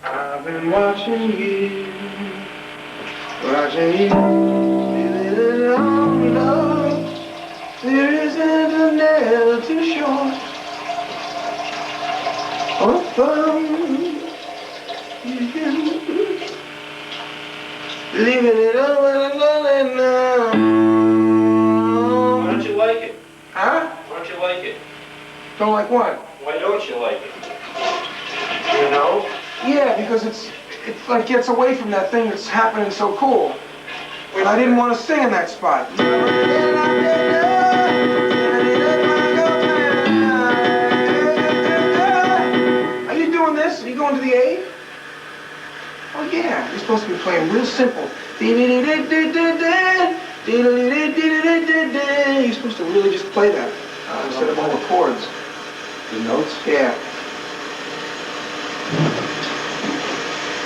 I've been watching you, living on love. There isn't a nail too short. Or fun you can leaving it all alone now. Why don't you like it? Huh? Why don't you like it? Don't like what? Why don't you like it? You know? Yeah, because it's like gets away from that thing that's happening so cool. And I didn't want to sing in that spot. Are you doing this? Are you going to the A? Oh yeah, you're supposed to be playing real simple. You're supposed to really just play that instead of all the chords. The notes? Yeah.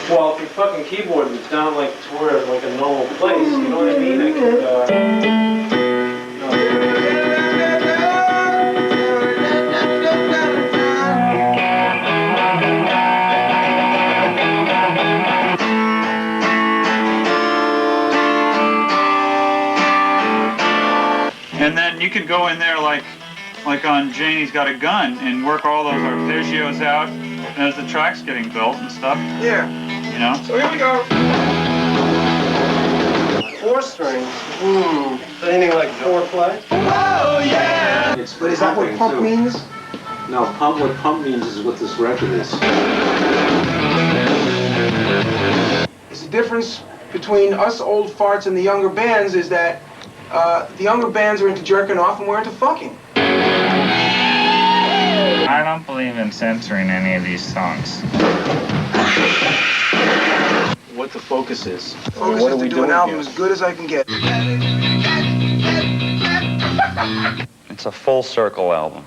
Well, if your fucking keyboard was down like to where like a normal place, you know what I mean? I could, And then you could go in there like on Janie's Got a Gun and work all those arpeggios out as the track's getting built and stuff. Yeah. You know? So here we go. 4 strings. Anything like 4 flat? Oh yeah! But is that what pump means? No, what pump means is what this record is. It's the difference between us old farts and the younger bands is that the younger bands are into jerking off and we're into fucking. I don't believe in censoring any of these songs. What the focus is. Focus is to do an album as good as I can get. It's a full circle album.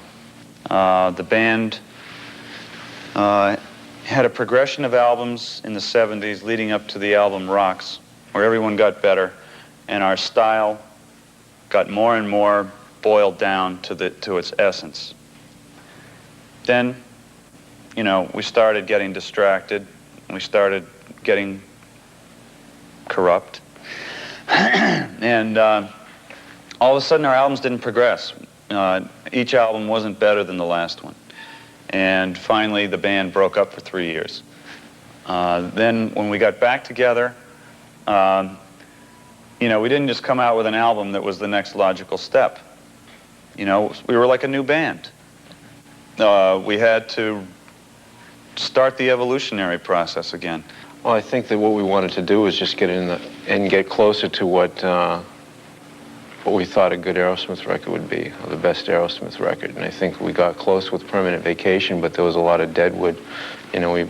The band had a progression of albums in the 70s leading up to the album Rocks, where everyone got better, and our style got more and more boiled down to its essence. Then, you know, we started getting distracted, and we started getting corrupt, and all of a sudden our albums didn't progress. Each album wasn't better than the last one. And finally the band broke up for 3 years. Then when we got back together, you know, we didn't just come out with an album that was the next logical step. You know, we were like a new band. We had to start the evolutionary process again. Well, I think that what we wanted to do was just get in and get closer to what we thought a good Aerosmith record would be, or the best Aerosmith record. And I think we got close with Permanent Vacation, but there was a lot of deadwood. You know, we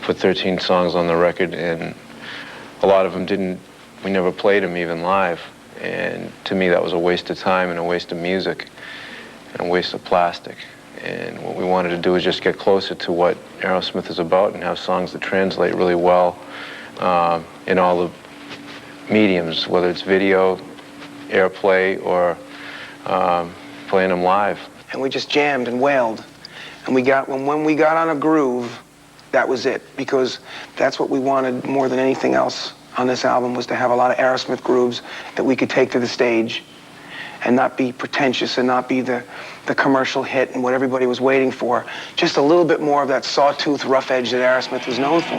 put 13 songs on the record, and a lot of them we never played them even live. And to me, that was a waste of time and a waste of music and a waste of plastic. And what we wanted to do was just get closer to what Aerosmith is about and have songs that translate really well in all the mediums, whether it's video, airplay, or playing them live. And we just jammed and wailed. And when we got on a groove, that was it. Because that's what we wanted more than anything else on this album, was to have a lot of Aerosmith grooves that we could take to the stage and not be pretentious and not be the commercial hit and what everybody was waiting for. Just a little bit more of that sawtooth rough edge that Aerosmith was known for.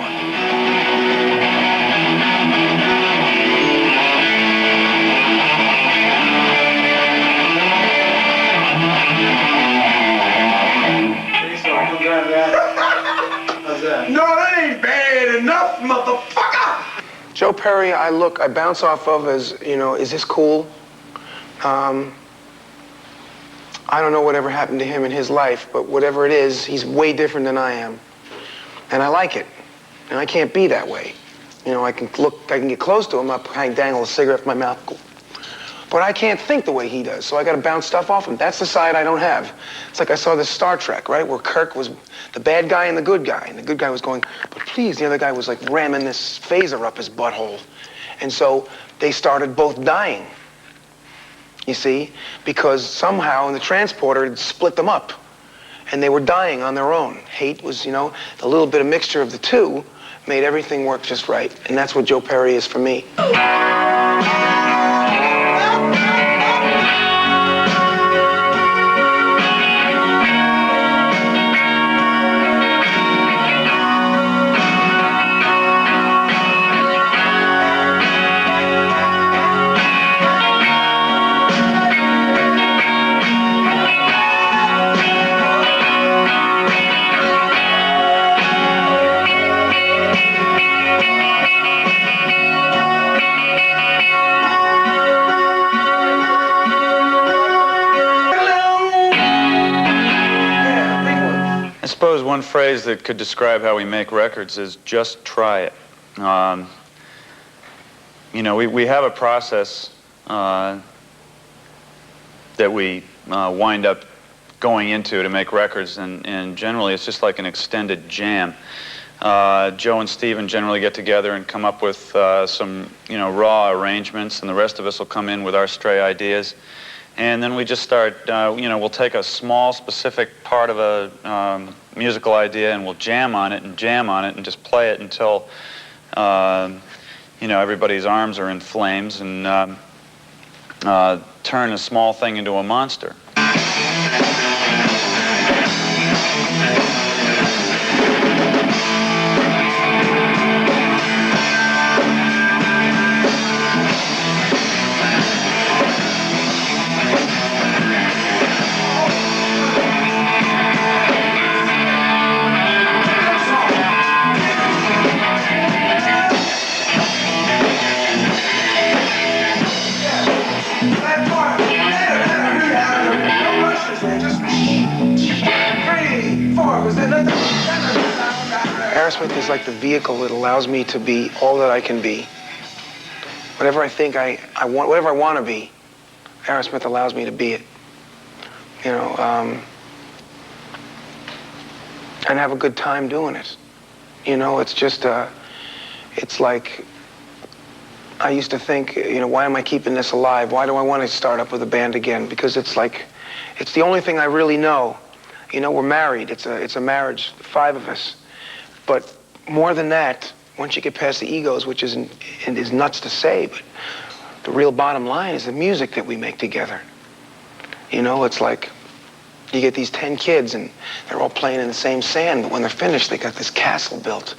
No, that ain't bad enough, motherfucker! Joe Perry, I bounce off of as, you know, is this cool? I don't know whatever happened to him in his life, but whatever it is, he's way different than I am. And I like it. And I can't be that way. You know, I can get close to him, I dangle a cigarette from my mouth. But I can't think the way he does, so I gotta bounce stuff off him. That's the side I don't have. It's like I saw this Star Trek, right, where Kirk was the bad guy and the good guy. And the good guy was going, but please, the other guy was like ramming this phaser up his butthole. And so they started both dying, you see, because somehow in the transporter it split them up. And they were dying on their own. Hate was, you know, a little bit of mixture of the two made everything work just right. And that's what Joe Perry is for me. I suppose one phrase that could describe how we make records is just try it. You know, we have a process that we wind up going into to make records, and generally it's just like an extended jam. Joe and Steven generally get together and come up with some, you know, raw arrangements, and the rest of us will come in with our stray ideas. And then we just start, you know, we'll take a small, specific part of a musical idea and we'll jam on it and just play it until, you know, everybody's arms are in flames and turn a small thing into a monster. Aerosmith is like the vehicle that allows me to be all that I can be. Whatever I think I want, whatever I want to be, Aerosmith allows me to be it. You know, and have a good time doing it. You know, it's just, it's like, I used to think, you know, why am I keeping this alive? Why do I want to start up with a band again? Because it's like, it's the only thing I really know. You know, we're married. It's a marriage, 5 of us. But more than that, once you get past the egos, which is nuts to say, but the real bottom line is the music that we make together. You know, it's like you get these 10 kids and they're all playing in the same sand, but when they're finished, they got this castle built.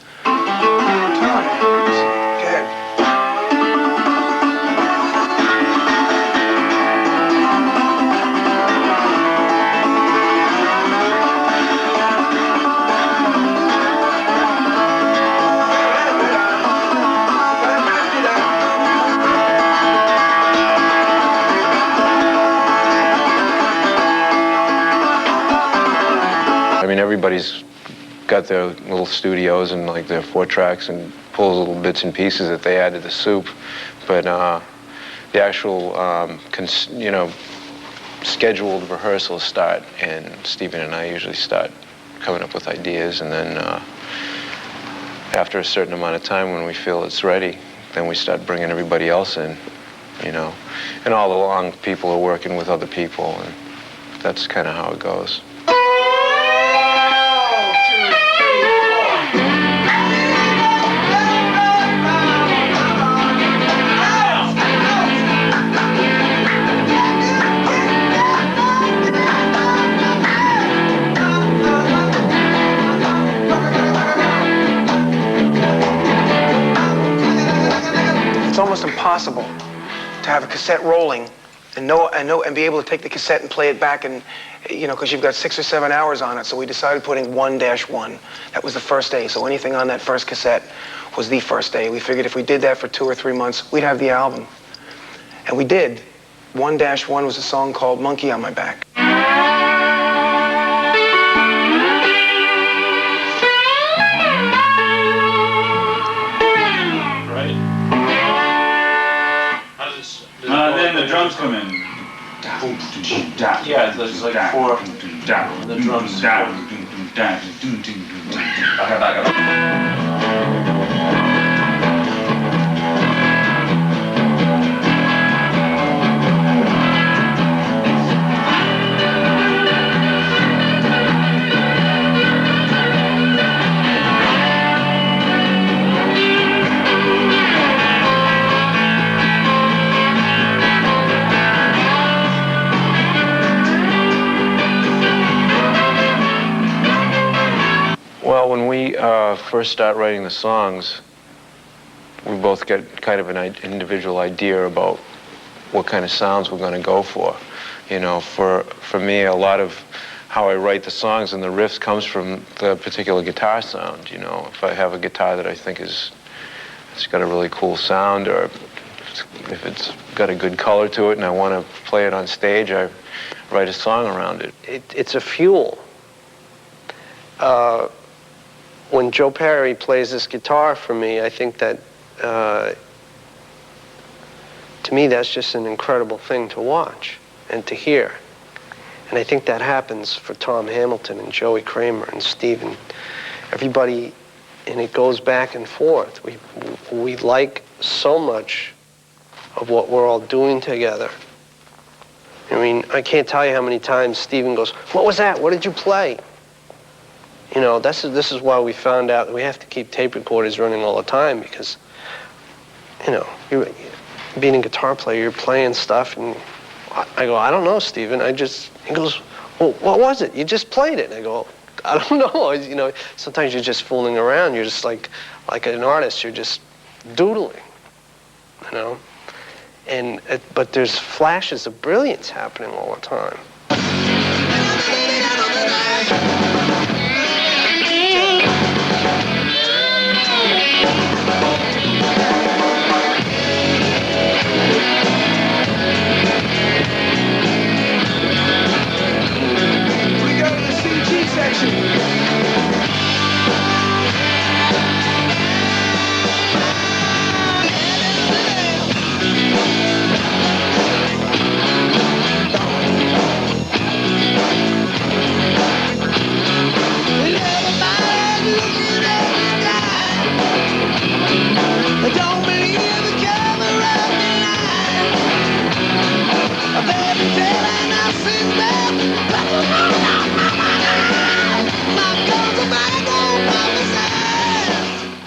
I mean, everybody's got their little studios and like their 4 tracks and pulls little bits and pieces that they add to the soup. But the actual, you know, scheduled rehearsals start, and Steven and I usually start coming up with ideas, and then after a certain amount of time when we feel it's ready, then we start bringing everybody else in, you know. And all along, people are working with other people, and that's kind of how it goes. It's almost impossible to have a cassette rolling and be able to take the cassette and play it back, and you know, because you've got 6 or 7 hours on it. So we decided putting 1-1. That was the first day. So anything on that first cassette was the first day. We figured if we did that for 2 or 3 months, we'd have the album. And we did. 1-1 was a song called Monkey on My Back. Then the drums come in. Yeah, there's like 4. The drums. Well, when we first start writing the songs, we both get kind of an individual idea about what kind of sounds we're going to go for. You know, for me, a lot of how I write the songs and the riffs comes from the particular guitar sound. You know, if I have a guitar that I think it's got a really cool sound, or if it's got a good color to it and I want to play it on stage, I write a song around it. It's a fuel. When Joe Perry plays this guitar for me, I think that, to me, that's just an incredible thing to watch and to hear. And I think that happens for Tom Hamilton and Joey Kramer and Steven. Everybody, and it goes back and forth. We like so much of what we're all doing together. I mean, I can't tell you how many times Steven goes, "What was that? What did you play?" You know, this is why we found out that we have to keep tape recorders running all the time, because, you know, being a guitar player, you're playing stuff, and I go, "I don't know, Steven. He goes, "Well, what was it? You just played it." And I go, "I don't know." You know, sometimes you're just fooling around. You're just like an artist. You're just doodling, you know. But there's flashes of brilliance happening all the time. We go to the CG section.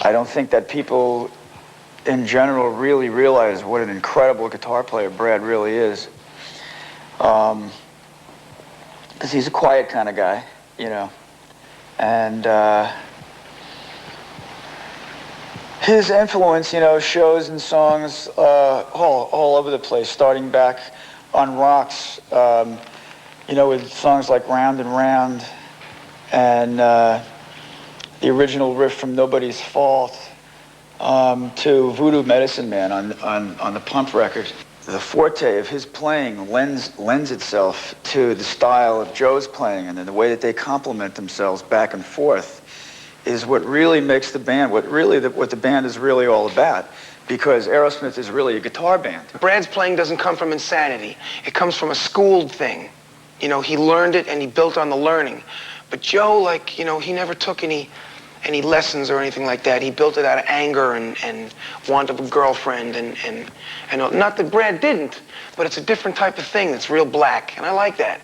I don't think that people in general really realize what an incredible guitar player Brad really is. Because he's a quiet kind of guy, you know. And his influence, you know, shows in songs all over the place, starting back on Rocks, you know, with songs like Round and Round, and the original riff from Nobody's Fault, to Voodoo Medicine Man on the Pump record. The forte of his playing lends itself to the style of Joe's playing, and then the way that they complement themselves back and forth is what really makes the band, what the band is really all about, because Aerosmith is really a guitar band. Brad's playing doesn't come from insanity. It comes from a schooled thing. You know, he learned it and he built on the learning. But Joe, like, you know, he never took any lessons or anything like that. He built it out of anger and want of a girlfriend and not that Brad didn't, but it's a different type of thing that's real black, and I like that.